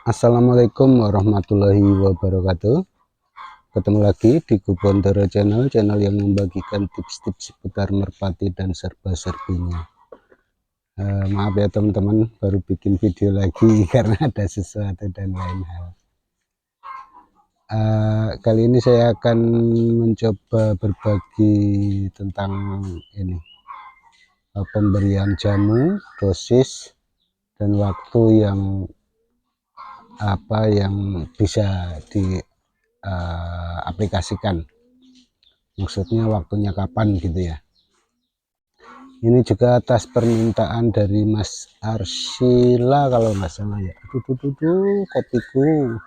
Assalamualaikum warahmatullahi wabarakatuh. Ketemu lagi di Gubondoro channel yang membagikan tips-tips seputar merpati dan serba-serbinya. Maaf ya teman-teman, baru bikin video lagi karena ada sesuatu dan lain hal. Kali ini saya akan mencoba berbagi tentang ini, pemberian jamu, dosis, dan waktu yang bisa diaplikasikan. Maksudnya waktunya kapan gitu ya. Ini juga atas permintaan dari Mas Arsila kalau nggak salah ya. Aduh, kopiku.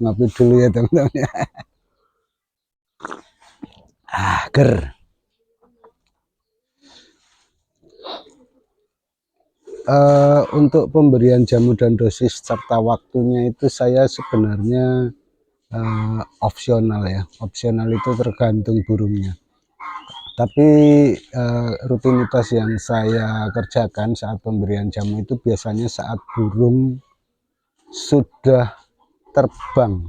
Ngopi dulu ya teman-teman ya. Ger. Untuk pemberian jamu dan dosis serta waktunya itu saya sebenarnya opsional ya. Opsional itu tergantung burungnya. Tapi rutinitas yang saya kerjakan saat pemberian jamu itu biasanya saat burung sudah terbang.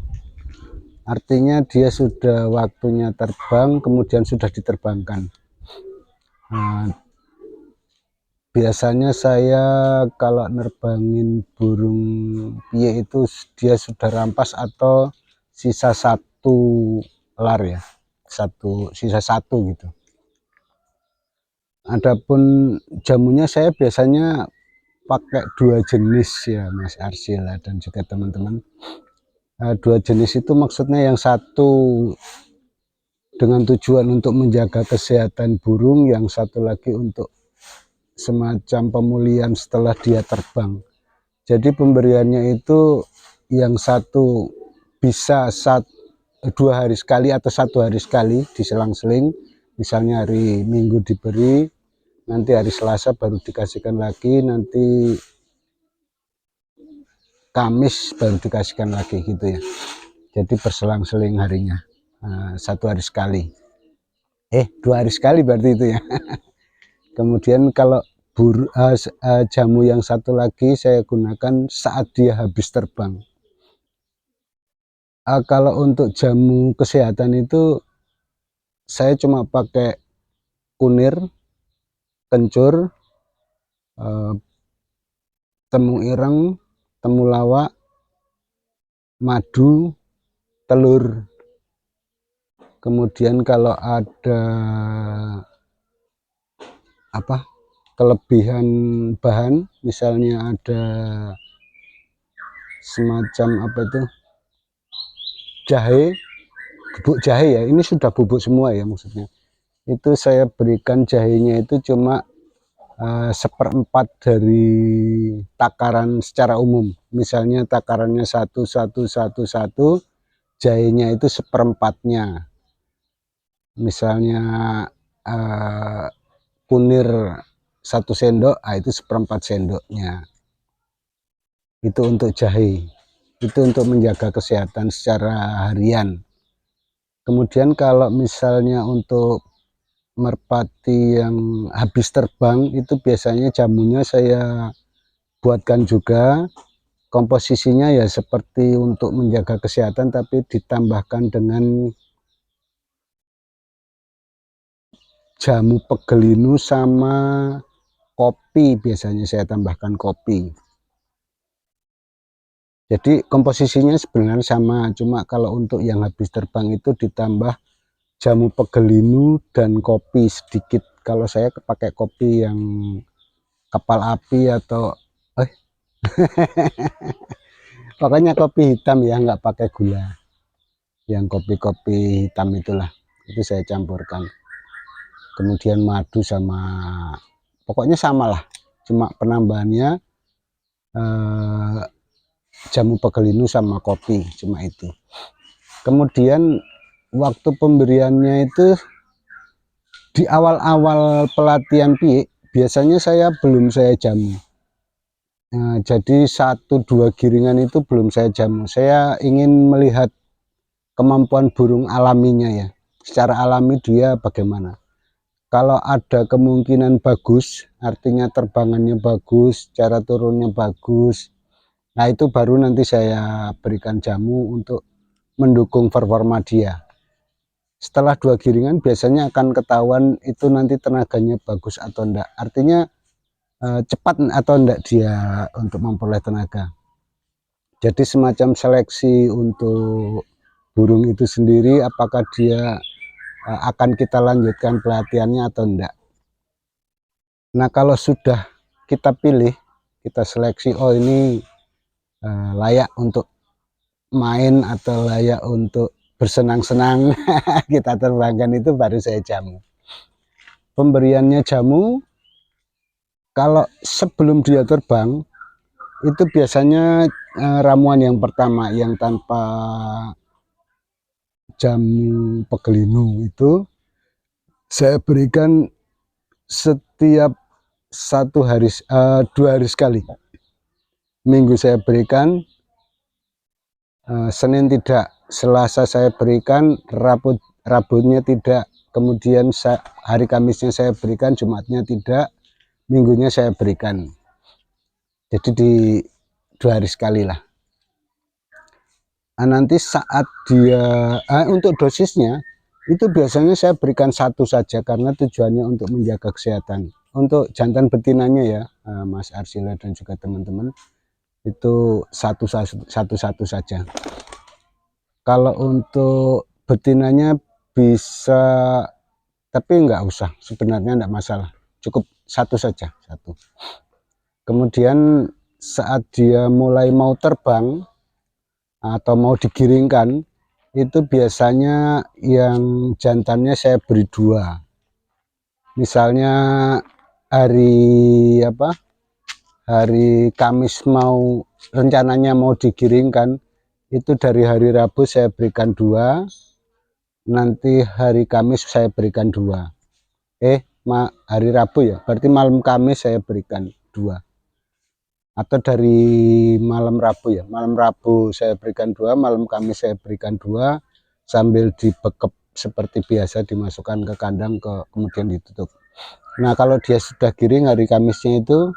Artinya dia sudah waktunya terbang, kemudian sudah diterbangkan. Biasanya saya kalau nerbangin burung piye itu dia sudah rampas atau sisa satu lar ya, sisa satu gitu. Adapun jamunya saya biasanya pakai 2 jenis ya Mas Arsila dan juga teman-teman. 2 jenis itu maksudnya yang satu dengan tujuan untuk menjaga kesehatan burung, yang satu lagi untuk semacam pemulihan setelah dia terbang. Jadi pemberiannya itu yang satu bisa 2 hari sekali atau 1 hari sekali diselang-seling. Misalnya hari Minggu diberi, nanti hari Selasa baru dikasihkan lagi, nanti Kamis baru dikasihkan lagi gitu ya. Jadi berselang-seling harinya, 1 hari sekali. 2 hari sekali berarti itu ya. Kemudian kalau jamu yang satu lagi saya gunakan saat dia habis terbang. Kalau untuk jamu kesehatan itu saya cuma pakai kunir, kencur, temu ireng, temulawak, madu, telur. Kemudian kalau ada kelebihan bahan, misalnya ada semacam jahe, bubuk jahe ya, ini sudah bubuk semua ya maksudnya, itu saya berikan jahenya itu cuma 1/4 dari takaran secara umum. Misalnya takarannya 1, jahenya itu 1/4-nya. Misalnya kunir 1 sendok, itu 1/4 sendoknya. Itu untuk jahe, itu untuk menjaga kesehatan secara harian. Kemudian kalau misalnya untuk merpati yang habis terbang itu biasanya jamunya saya buatkan juga, komposisinya ya seperti untuk menjaga kesehatan, tapi ditambahkan dengan jamu pegelinu sama kopi. Biasanya saya tambahkan kopi. Jadi komposisinya sebenarnya sama, cuma kalau untuk yang habis terbang itu ditambah jamu pegelinu dan kopi sedikit. Kalau saya pakai kopi yang kapal api atau pokoknya kopi hitam ya, nggak pakai gula. Yang kopi-kopi hitam itulah, itu saya campurkan. Kemudian madu sama, pokoknya samalah, cuma penambahannya jamu pegelinu sama kopi, cuma itu. Kemudian waktu pemberiannya itu di awal-awal pelatihan piik, biasanya saya belum saya jamu. Jadi 1-2 giringan itu belum saya jamu. Saya ingin melihat kemampuan burung alaminya ya, secara alami dia bagaimana. Kalau ada kemungkinan bagus, artinya terbangannya bagus, cara turunnya bagus, Nah itu baru nanti saya berikan jamu untuk mendukung performa dia. Setelah 2 giringan biasanya akan ketahuan itu nanti tenaganya bagus atau enggak, artinya cepat atau enggak dia untuk memperoleh tenaga. Jadi semacam seleksi untuk burung itu sendiri, apakah dia akan kita lanjutkan pelatihannya atau enggak. Nah kalau sudah kita pilih, kita seleksi, oh ini layak untuk main atau layak untuk bersenang-senang, kita terbangkan, itu baru saya jamu. Pemberiannya jamu, kalau sebelum dia terbang, itu biasanya ramuan yang pertama yang tanpa jamu pegelinu itu saya berikan setiap 2 hari sekali. Minggu saya berikan, Senin tidak, Selasa saya berikan, Rabunya tidak, kemudian hari Kamisnya saya berikan, Jumatnya tidak, Minggunya saya berikan. Jadi di 2 hari sekali lah. Nah, nanti saat dia untuk dosisnya itu biasanya saya berikan 1 saja karena tujuannya untuk menjaga kesehatan. Untuk jantan betinanya ya, Mas Arsila dan juga teman-teman, itu satu saja. Kalau untuk betinanya bisa, tapi enggak usah, sebenarnya enggak masalah, cukup 1 saja, 1. Kemudian saat dia mulai mau terbang atau mau digiringkan, itu biasanya yang jantannya saya beri 2. Misalnya hari Kamis rencananya mau digiringkan, itu dari hari Rabu saya berikan 2, nanti hari Kamis saya berikan 2. Hari Rabu ya, berarti malam Kamis saya berikan 2. Atau dari malam Rabu ya, malam Rabu saya berikan 2, malam Kamis saya berikan 2, sambil dibekep seperti biasa, dimasukkan ke kandang, kemudian ditutup. Nah kalau dia sudah giring hari Kamisnya itu,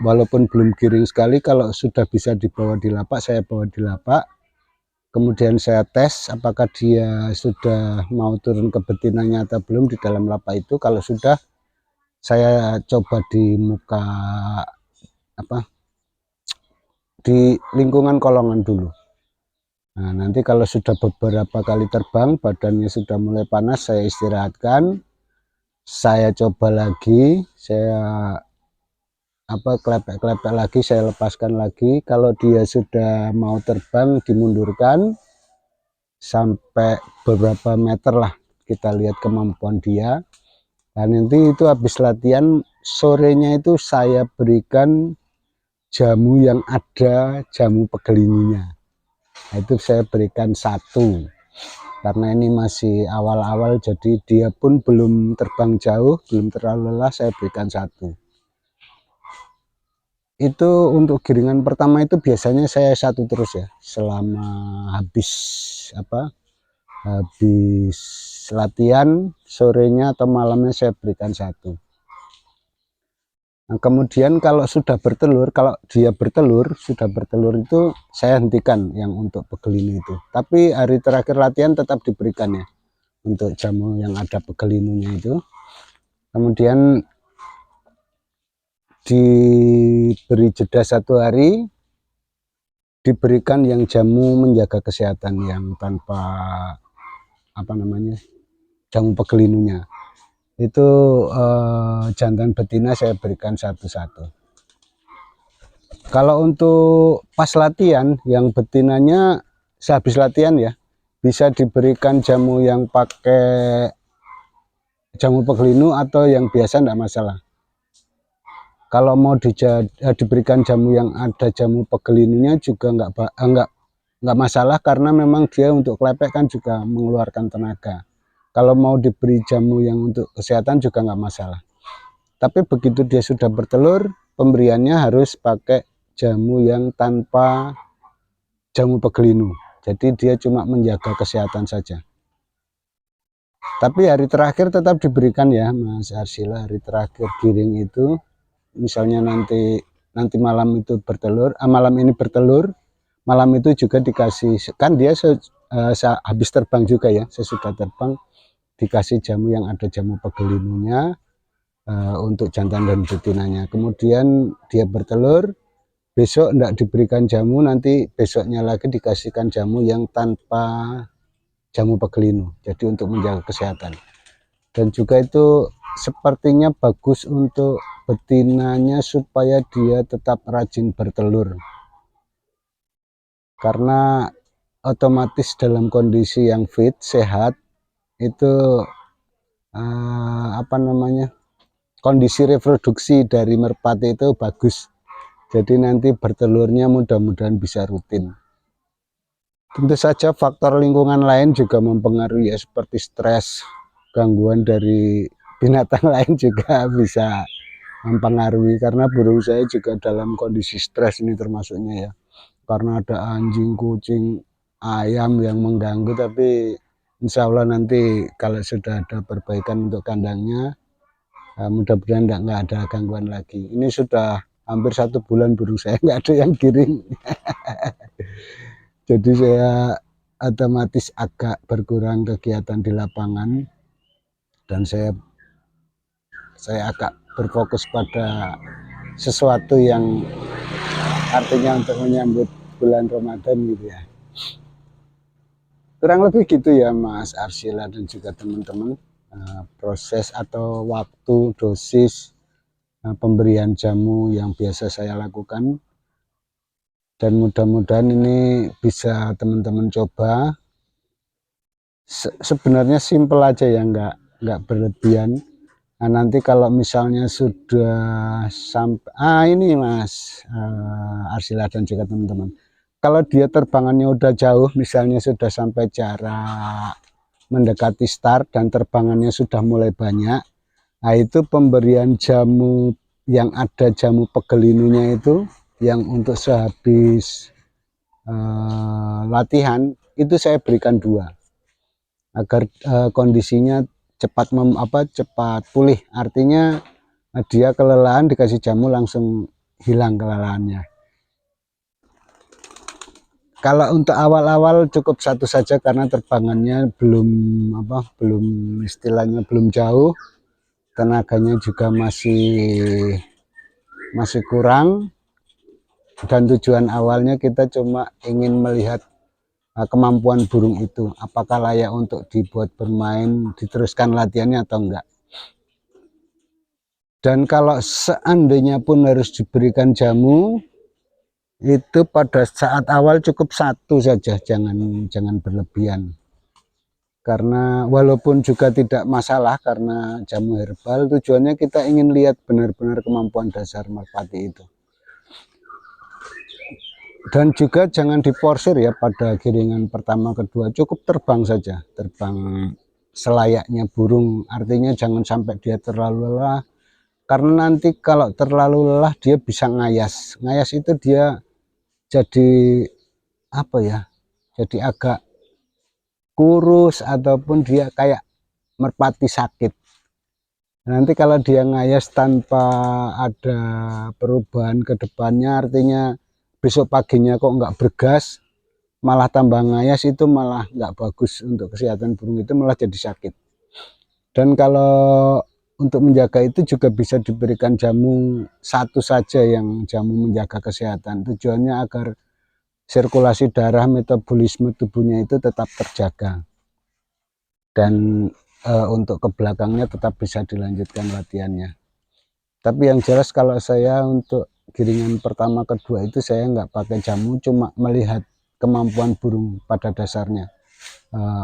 walaupun belum giring sekali, kalau sudah bisa dibawa di lapak, saya bawa di lapak, kemudian saya tes apakah dia sudah mau turun ke betinanya atau belum di dalam lapak itu. Kalau sudah, saya coba di muka di lingkungan kolongan dulu. Nah nanti kalau sudah beberapa kali terbang, badannya sudah mulai panas, saya istirahatkan, saya coba lagi, saya klepek-klepek lagi, saya lepaskan lagi. Kalau dia sudah mau terbang, dimundurkan sampai beberapa meter lah, kita lihat kemampuan dia. Dan nanti itu habis latihan, sorenya itu saya berikan jamu yang ada jamu pegelininya. Nah, itu saya berikan 1, karena ini masih awal-awal, jadi dia pun belum terbang jauh, belum terlalu lelah, saya berikan 1. Itu untuk giringan pertama itu biasanya saya 1 terus ya, selama habis latihan, sorenya atau malamnya saya berikan 1. Nah kemudian kalau sudah bertelur, kalau dia sudah bertelur itu saya hentikan yang untuk pegelinu itu, tapi hari terakhir latihan tetap diberikan ya untuk jamu yang ada pegelinunya itu. Kemudian diberi jeda 1 hari, diberikan yang jamu menjaga kesehatan yang tanpa jamu pegelinunya. Itu jantan betina saya berikan 1. Kalau untuk pas latihan yang betinanya sehabis latihan ya, bisa diberikan jamu yang pakai jamu pegelinu atau yang biasa enggak masalah. Kalau mau diberikan jamu yang ada jamu pegelinunya juga enggak masalah, karena memang dia untuk klepek kan juga mengeluarkan tenaga. Kalau mau diberi jamu yang untuk kesehatan juga enggak masalah. Tapi begitu dia sudah bertelur, pemberiannya harus pakai jamu yang tanpa jamu pegelinu. Jadi dia cuma menjaga kesehatan saja. Tapi hari terakhir tetap diberikan ya Mas Arsila, hari terakhir giring itu, misalnya nanti nanti malam itu bertelur, malam ini bertelur, malam itu juga dikasih, kan dia habis terbang juga ya, sesudah terbang dikasih jamu yang ada jamu pegelinunya untuk jantan dan betinanya. Kemudian dia bertelur, besok tidak diberikan jamu, nanti besoknya lagi dikasihkan jamu yang tanpa jamu pegelinu, jadi untuk menjaga kesehatan. Dan juga itu sepertinya bagus untuk betinanya supaya dia tetap rajin bertelur, karena otomatis dalam kondisi yang fit, sehat, itu kondisi reproduksi dari merpati itu bagus. Jadi nanti bertelurnya mudah-mudahan bisa rutin. Tentu saja faktor lingkungan lain juga mempengaruhi ya, seperti stres, gangguan dari binatang lain juga bisa mempengaruhi, karena burung saya juga dalam kondisi stres ini termasuknya ya, karena ada anjing, kucing, ayam yang mengganggu. Tapi insya Allah nanti kalau sudah ada perbaikan untuk kandangnya, mudah-mudahan nggak ada gangguan lagi. Ini sudah hampir 1 bulan burung saya nggak ada yang giring. Jadi saya otomatis agak berkurang kegiatan di lapangan, dan saya agak berfokus pada sesuatu yang artinya untuk menyambut bulan Ramadan gitu ya. Kurang lebih gitu ya Mas Arsila dan juga teman-teman, proses atau waktu, dosis pemberian jamu yang biasa saya lakukan, dan mudah-mudahan ini bisa teman-teman coba. Sebenarnya simple aja ya, nggak berlebihan. Nah, nanti kalau misalnya sudah sampai ini Mas Arsila dan juga teman-teman, kalau dia terbangannya udah jauh, misalnya sudah sampai jarak mendekati start dan terbangannya sudah mulai banyak, nah itu pemberian jamu yang ada jamu pegelinunya itu, yang untuk sehabis latihan itu saya berikan 2, agar kondisinya cepat cepat pulih. Artinya dia kelelahan, dikasih jamu langsung hilang kelelahannya. Kalau untuk awal-awal cukup 1 saja, karena terbangannya belum istilahnya belum jauh, tenaganya juga masih kurang, dan tujuan awalnya kita cuma ingin melihat kemampuan burung itu, apakah layak untuk dibuat bermain, diteruskan latihannya atau enggak. Dan kalau seandainya pun harus diberikan jamu, itu pada saat awal cukup 1 saja, jangan berlebihan. Karena walaupun juga tidak masalah, karena jamu herbal, tujuannya kita ingin lihat benar-benar kemampuan dasar merpati itu. Dan juga jangan diporsir ya pada giringan pertama kedua, cukup terbang saja, terbang selayaknya burung. Artinya jangan sampai dia terlalu lelah, karena nanti kalau terlalu lelah dia bisa ngayas. Ngayas itu dia jadi jadi agak kurus, ataupun dia kayak merpati sakit. Nanti kalau dia ngayas tanpa ada perubahan ke depannya, artinya besok paginya kok nggak bergas, malah tambah ngayas, itu malah nggak bagus untuk kesehatan burung, itu malah jadi sakit. Dan kalau untuk menjaga itu juga bisa diberikan jamu 1 saja, yang jamu menjaga kesehatan. Tujuannya agar sirkulasi darah, metabolisme tubuhnya itu tetap terjaga, dan untuk ke belakangnya tetap bisa dilanjutkan latihannya. Tapi yang jelas kalau saya untuk giringan pertama kedua itu saya nggak pakai jamu, cuma melihat kemampuan burung pada dasarnya.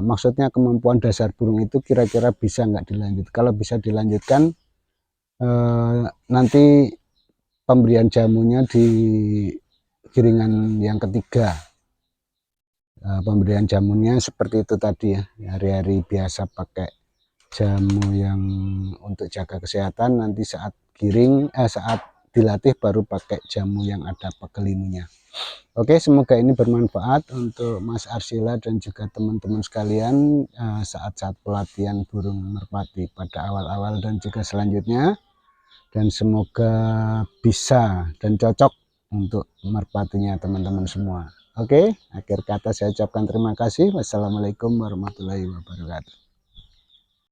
Maksudnya kemampuan dasar burung itu kira-kira bisa nggak dilanjut. Kalau bisa dilanjutkan, nanti pemberian jamunya di giringan yang ketiga. Pemberian jamunya seperti itu tadi ya, hari-hari biasa pakai jamu yang untuk jaga kesehatan, nanti saat giring saat dilatih baru pakai jamu yang ada pegelinunya. Oke, semoga ini bermanfaat untuk Mas Arsila dan juga teman-teman sekalian saat pelatihan burung merpati pada awal-awal dan juga selanjutnya. dan semoga bisa dan cocok untuk merpatinya teman-teman semua. Oke, akhir kata saya ucapkan terima kasih. Wassalamualaikum warahmatullahi wabarakatuh.